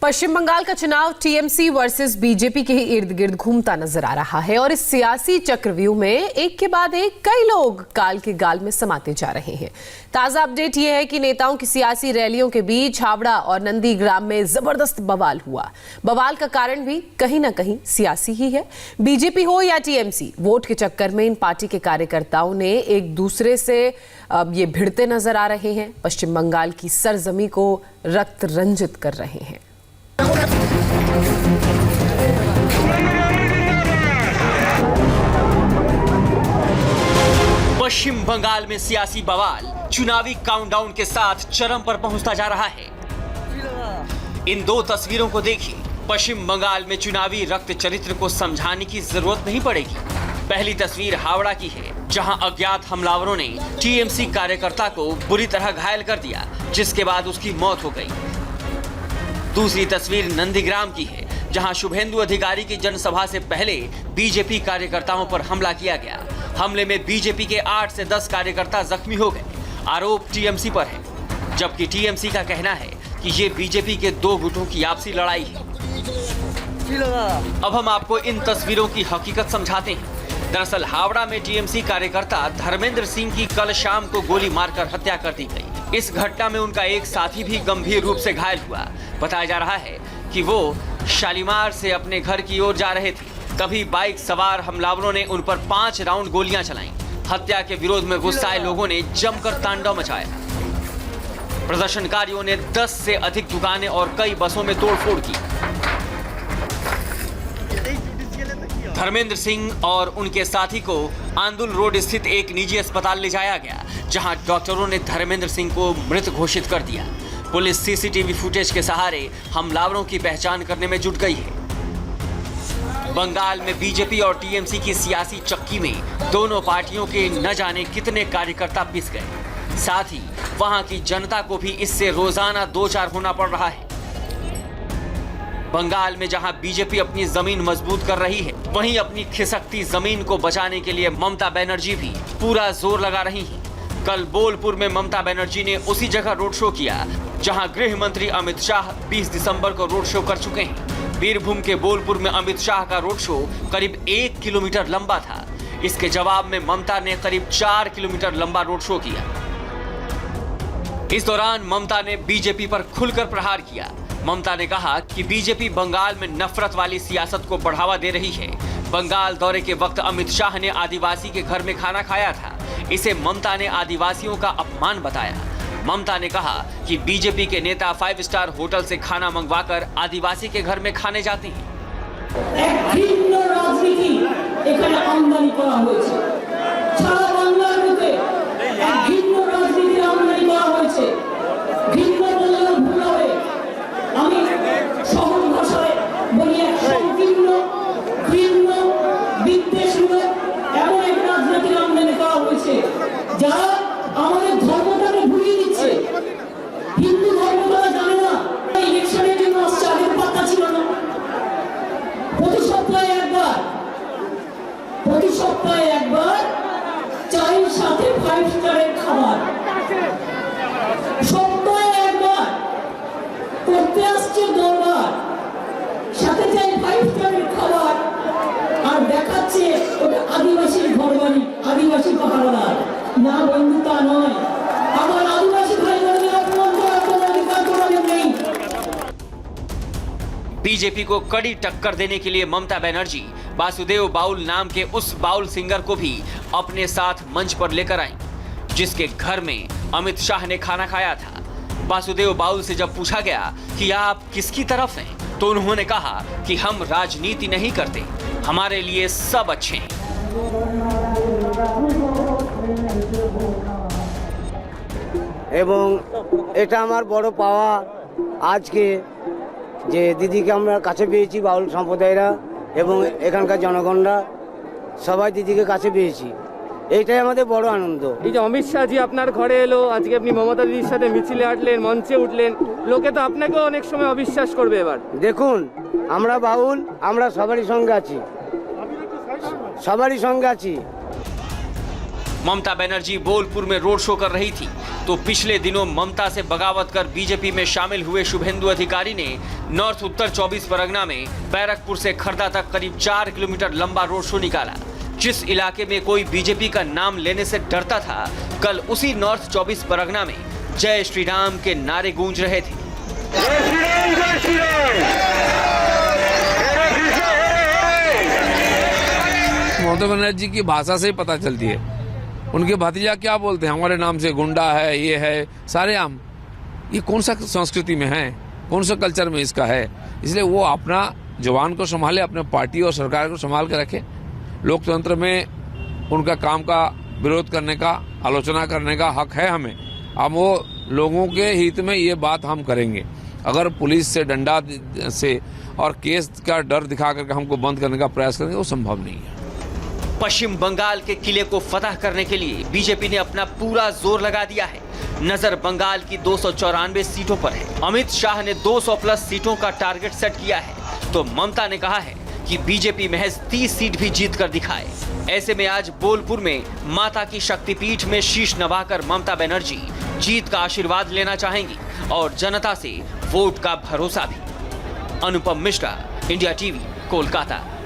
पश्चिम बंगाल का चुनाव TMC versus BJP के ही इर्द गिर्द घूमता नजर आ रहा है और इस सियासी चक्रव्यूह में एक के बाद एक कई लोग काल के गाल में समाते जा रहे हैं। ताजा अपडेट यह है कि नेताओं की सियासी रैलियों के बीच हावड़ा और नंदीग्राम में जबरदस्त बवाल हुआ। बवाल का कारण भी कहीं ना कहीं सियासी ही है। बीजेपी हो या टीएमसी, वोट के चक्कर में इन पार्टी के कार्यकर्ताओं ने एक दूसरे से ये भिड़ते नजर आ रहे हैं। पश्चिम बंगाल की सरजमी को रक्त रंजित कर रहे हैं। पश्चिम बंगाल में सियासी बवाल चुनावी काउंटडाउन के साथ चरम पर पहुंचता जा रहा है। इन दो तस्वीरों को देखिए। पश्चिम बंगाल में चुनावी रक्त चरित्र को समझाने की जरूरत नहीं पड़ेगी। पहली तस्वीर हावड़ा की है, जहां अज्ञात हमलावरों ने टीएमसी कार्यकर्ता को बुरी तरह घायल कर दिया, जिसके बाद उसकी मौत हो गई। दूसरी तस्वीर नंदीग्राम की है, जहां शुभेंदु अधिकारी की जनसभा से पहले बीजेपी कार्यकर्ताओं पर हमला किया गया। हमले में बीजेपी के 8 से 10 कार्यकर्ता जख्मी हो गए। आरोप टीएमसी पर है, जबकि टीएमसी का कहना है कि ये बीजेपी के दो गुटों की आपसी लड़ाई है। अब हम आपको इन तस्वीरों की हकीकत समझाते हैं। दरअसल हावड़ा में टीएमसी कार्यकर्ता धर्मेंद्र सिंह की कल शाम को गोली मारकर हत्या कर दी गई। इस घटना में उनका एक साथी भी गंभीर रूप से घायल हुआ। बताया जा रहा है कि वो शालीमार से अपने घर की ओर जा रहे थे, तभी बाइक सवार हमलावरों ने उन पर 5 राउंड गोलियां चलाईं। हत्या के विरोध में गुस्साए लोगों ने जमकर तांडव मचाया। प्रदर्शनकारियों ने 10 से अधिक दुकानें और कई बसों में तोड़फोड़ की। धर्मेंद्र सिंह और उनके साथी को आंदुल रोड स्थित एक निजी अस्पताल ले जाया गया, जहां डॉक्टरों ने धर्मेंद्र सिंह को मृत घोषित कर दिया। पुलिस सीसीटीवी फुटेज के सहारे हमलावरों की पहचान करने में जुट गई है। बंगाल में बीजेपी और टीएमसी की सियासी चक्की में दोनों पार्टियों के न जाने कितने कार्यकर्ता पिस गए। साथ ही वहां की जनता को भी इससे रोजाना दो चार होना पड़ रहा है। बंगाल में जहां बीजेपी अपनी जमीन मजबूत कर रही है, वहीं अपनी खिसकती जमीन को बचाने के लिए ममता बनर्जी भी पूरा जोर लगा रही हैं। कल बोलपुर में ममता बनर्जी ने उसी जगह रोड शो किया, जहां गृह मंत्री अमित शाह 20 दिसंबर को रोड शो कर चुके हैं। बीरभूम के बोलपुर में अमित शाह का रोड शो करीब 1 किलोमीटर लंबा था। इसके जवाब में ममता ने करीब 4 किलोमीटर लंबा रोड शो किया। इस दौरान ममता ने बीजेपी पर खुलकर प्रहार किया। ममता ने कहा कि बीजेपी बंगाल में नफरत वाली सियासत को बढ़ावा दे रही है। बंगाल दौरे के वक्त अमित शाह ने आदिवासी के घर में खाना खाया था। इसे ममता ने आदिवासियों का अपमान बताया। ममता ने कहा कि बीजेपी के नेता 5 स्टार होटल से खाना मंगवाकर आदिवासी के घर में खाने जाते हैं। बीजेपी को कड़ी टक्कर देने के लिए ममता बनर्जी वासुदेव बाउल नाम के उस बाउल सिंगर को भी अपने साथ मंच पर लेकर आई, जिसके घर में अमित शाह ने खाना खाया था। वासुदेव बाउल से जब पूछा गया कि आप किसकी तरफ हैं, तो उन्होंने कहा कि हम राजनीति नहीं करते, हमारे लिए सब अच्छे हैं। এবং এটা আমার বড় পাওয়া আজকে যে দিদিকে আমরা কাছে পেয়েছি, বাউল সম্প্রদায়রা এবং এখানকার জনগণরা সবাই দিদিকে কাছে পেয়েছি, এইটাই আমাদের বড় আনন্দ। এই যে অমিত শাহজি আপনার ঘরে এলো, আজকে আপনি মমতা দিদির সাথে মিছিলে হাঁটলেন, মঞ্চে উঠলেন, লোকে তো আপনাকেও অনেক সময় অবিশ্বাস করবে। এবার দেখুন, আমরা বাউল, আমরা সবারই সঙ্গে আছি, সবারই সঙ্গে আছি। ममता बनर्जी बोलपुर में रोड शो कर रही थी, तो पिछले दिनों ममता से बगावत कर बीजेपी में शामिल हुए शुभेंदु अधिकारी ने नॉर्थ उत्तर 24 परगना में बैरकपुर से खर्दा तक करीब 4 किलोमीटर लंबा रोड शो निकाला। जिस इलाके में कोई बीजेपी का नाम लेने से डरता था, कल उसी नॉर्थ 24 परगना में जय श्री राम के नारे गूंज रहे थे। ममता बनर्जी की भाषा से ही पता चलती है। उनके भतीजा क्या बोलते हैं, हमारे नाम से गुंडा है, ये है, सारे आम। ये कौन सा संस्कृति में है, कौन सा कल्चर में इसका है? इसलिए वो अपना जवान को संभाले, अपने पार्टी और सरकार को संभाल के रखे। लोकतंत्र में उनका काम का विरोध करने का, आलोचना करने का हक है हमें। अब वो लोगों के हित में ये बात हम करेंगे। अगर पुलिस से, डंडा से और केस का डर दिखा करके हमको बंद करने का प्रयास करेंगे, वो संभव नहीं है। पश्चिम बंगाल के किले को फतह करने के लिए बीजेपी ने अपना पूरा जोर लगा दिया है। नजर बंगाल की 294 सीटों पर है। अमित शाह ने 200 प्लस सीटों का टारगेट सेट किया है, तो ममता ने कहा है कि बीजेपी महज 30 सीट भी जीत कर दिखाए। ऐसे में आज बोलपुर में माता की शक्तिपीठ में शीश नवाकर ममता बनर्जी जीत का आशीर्वाद लेना चाहेंगी और जनता से वोट का भरोसा भी। Anupam Mishra, India TV, Kolkata.